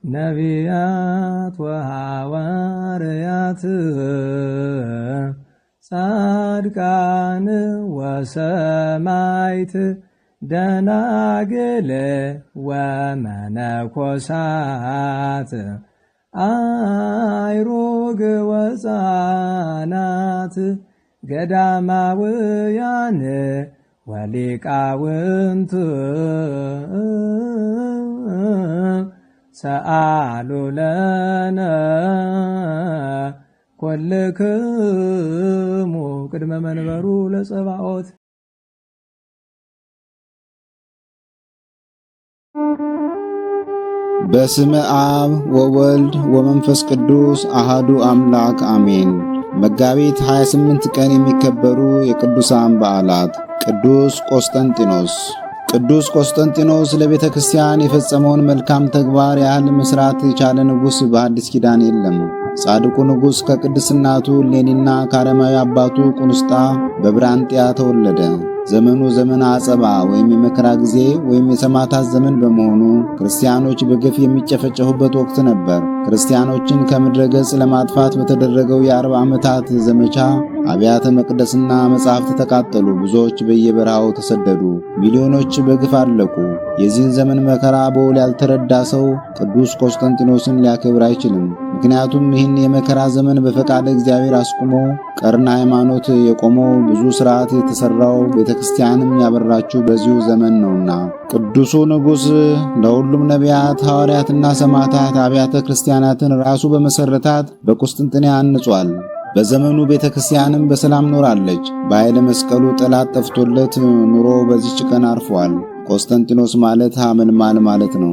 ነቢያት ወሐዋርያት ጻድቃን ወሰማዕት ደናግል ወመነኮሳት አይሩግ ወሕፃናት ገዳማውያን ወሊቃውንት ሰአሉ ለነ ኩልክሙ ቅድመ መንበሩ ለጸባኦት። በስመ አብ ወወልድ ወመንፈስ ቅዱስ አሃዱ አምላክ አሜን። መጋቢት 28 ቀን የሚከበሩ የቅዱሳን በዓላት። ቅዱስ ቆስጠንጢኖስ። ቅዱስ ቆስጠንጢኖስ ለቤተ ክርስቲያን የፈጸመውን መልካም ተግባር ያህል መስራት የቻለ ንጉሥ በአዲስ ኪዳን የለም። ጻድቁ ንጉሥ ከቅድስት እናቱ እሌኒና ከአረማዊ አባቱ ቁንስጣ በብራንጥያ ተወለደ። ዘመኑ ዘመነ አጸባ ወይም የመከራ ጊዜ ወይም የሰማዕታት ዘመን በመሆኑ ክርስቲያኖች በግፍ የሚጨፈጨፉበት ወቅት ነበር። ክርስቲያኖችን ከምድረ ገጽ ለማጥፋት በተደረገው የ40 ዓመታት ዘመቻ አብያተ መቅደስና መጻሕፍት ተቃጠሉ። ብዙዎች በየበረሃው ተሰደዱ። ሚሊዮኖች በግፍ አለቁ። የዚህን ዘመን መከራ በውል ያልተረዳ ሰው ቅዱስ ቆስጠንጢኖስን ሊያከብር አይችልም። ምክንያቱም ይህን የመከራ ዘመን በፈቃደ እግዚአብሔር አስቁሞ ቀርና ሃይማኖት የቆመው ብዙ ሥርዓት የተሠራው ቤተ ክርስቲያንም ያበራችው በዚሁ ዘመን ነውና። ቅዱሱ ንጉሥ ለሁሉም ነቢያት፣ ሐዋርያትና ሰማዕታት አብያተ ክርስቲያናትን ራሱ በመሠረታት በቁስጥንጥንያ አንጿል። በዘመኑ ቤተ ክርስቲያንም በሰላም ኖራለች። በኃይለ መስቀሉ ጠላት ጠፍቶለት ኑሮ በዚች ቀን አርፏል። ቆስጠንጢኖስ ማለት ሐመልማል ማለት ነው።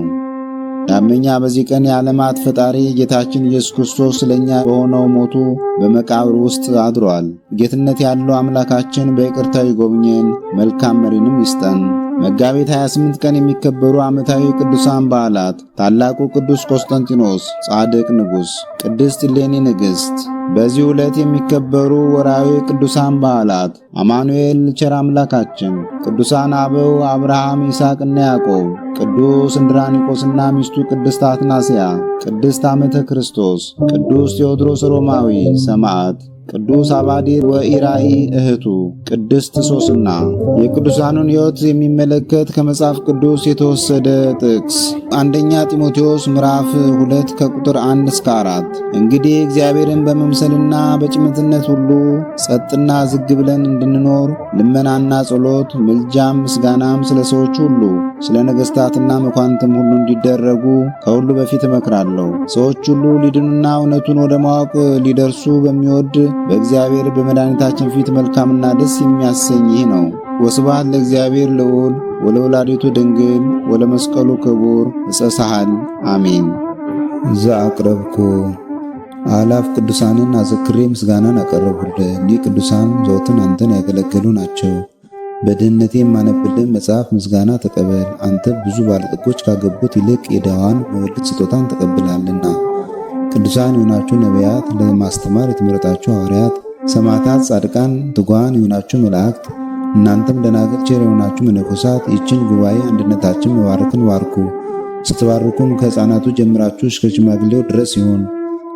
ዳግመኛ በዚህ ቀን የዓለማት ፈጣሪ ጌታችን ኢየሱስ ክርስቶስ ስለኛ በሆነው ሞቱ በመቃብር ውስጥ አድሯል። ጌትነት ያለው አምላካችን በይቅርታው ይጎብኘን፣ መልካም መሪንም ይስጠን። መጋቢት 28 ቀን የሚከበሩ ዓመታዊ ቅዱሳን በዓላት። ታላቁ ቅዱስ ቆስጠንጢኖስ ጻድቅ ንጉሥ፣ ቅድስት እሌኒ ንግሥት። በዚህ ዕለት የሚከበሩ ወርኃዊ ቅዱሳን በዓላት። አማኑኤል ቸር አምላካችን፣ ቅዱሳን አበው አብርሃም ይስሐቅና ያዕቆብ፣ ቅዱስ እንድራኒቆስና ሚስቱ ቅድስት አትናስያ፣ ቅድስት ዓመተ ክርስቶስ፣ ቅዱስ ቴዎድሮስ ሮማዊ ሰማዕት፣ ቅዱስ አባዲር ወኢራኢ እህቱ፣ ቅድስት ሶስና። የቅዱሳኑን ሕይወት የሚመለከት ከመጽሐፍ ቅዱስ የተወሰደ ጥቅስ አንደኛ ጢሞቴዎስ ምዕራፍ 2 ከቁጥር 1 እስከ 4። እንግዲህ እግዚአብሔርን በመምሰልና በጭምትነት ሁሉ ጸጥና ዝግ ብለን እንድንኖር ልመናና ጸሎት፣ ምልጃም ምስጋናም ስለ ሰዎች ሁሉ ስለ ነገሥታትና መኳንንትም ሁሉ እንዲደረጉ ከሁሉ በፊት እመክራለሁ። ሰዎች ሁሉ ሊድኑና እውነቱን ወደ ማወቅ ሊደርሱ በሚወድ በእግዚአብሔር በመድኃኒታችን ፊት መልካምና ደስ የሚያሰኝ ይህ ነው። ወስብሐት ለእግዚአብሔር ልዑል ወለወላዲቱ ድንግል ወለመስቀሉ ክቡር ዕፀ ሳህል አሜን። ዘአቅረብኩ አላፍ ቅዱሳንን አዘክሬ ምስጋናን አቀረብሁልህ። እኒህ ቅዱሳን ዘወትር አንተን ያገለገሉ ናቸው። በድህነቴ የማነብልህ መጽሐፍ ምስጋና ተቀበል። አንተ ብዙ ባለጠጎች ካገቡት ይልቅ የድሃዋን መበለት ስጦታን ተቀብላለና። ቅዱሳን የሆናችሁ ነቢያት፣ ለማስተማር የተመረጣችሁ ሐዋርያት፣ ሰማዕታት፣ ጻድቃን፣ ትጉሃን የሆናችሁ መላእክት፣ እናንተም ደናግል ቸር የሆናችሁ መነኮሳት ይህችን ጉባኤ አንድነታችን መባረክን ባርኩ። ስትባርኩም ከሕፃናቱ ጀምራችሁ እስከ ሽማግሌው ድረስ ይሁን።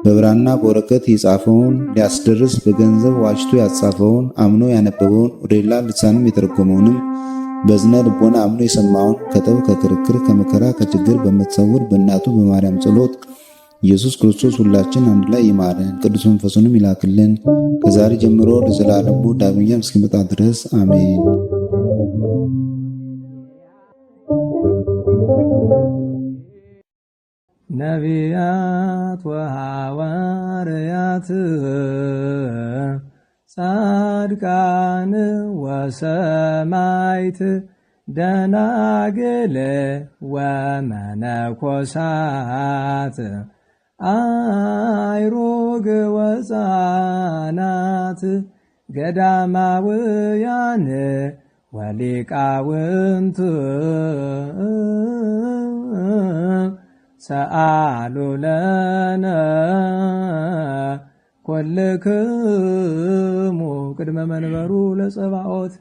በብራና በወረቀት የጻፈውን ሊያስደርስ በገንዘብ ዋጅቶ ያጻፈውን አምኖ ያነበበውን ወደ ሌላ ልሳንም የተረጎመውንም በዝነ ልቦና አምኖ የሰማውን ከጠብ ከክርክር ከመከራ ከችግር በምትሰውር በእናቱ በማርያም ጸሎት ኢየሱስ ክርስቶስ ሁላችን አንድ ላይ ይማረን፣ ቅዱስ መንፈሱንም ይላክልን ከዛሬ ጀምሮ ለዘላለሙ ዳግመኛም እስኪመጣ ድረስ አሜን። ነቢያት ወሐዋርያት ጻድቃን ወሰማዕት ደናግል ወመነኮሳት አይሩግ ወሕፃናት ገዳማውያን ወሊቃውንት ሰአሉ ለነ ኩልክሙ ቅድመ መንበሩ ለጸባኦት።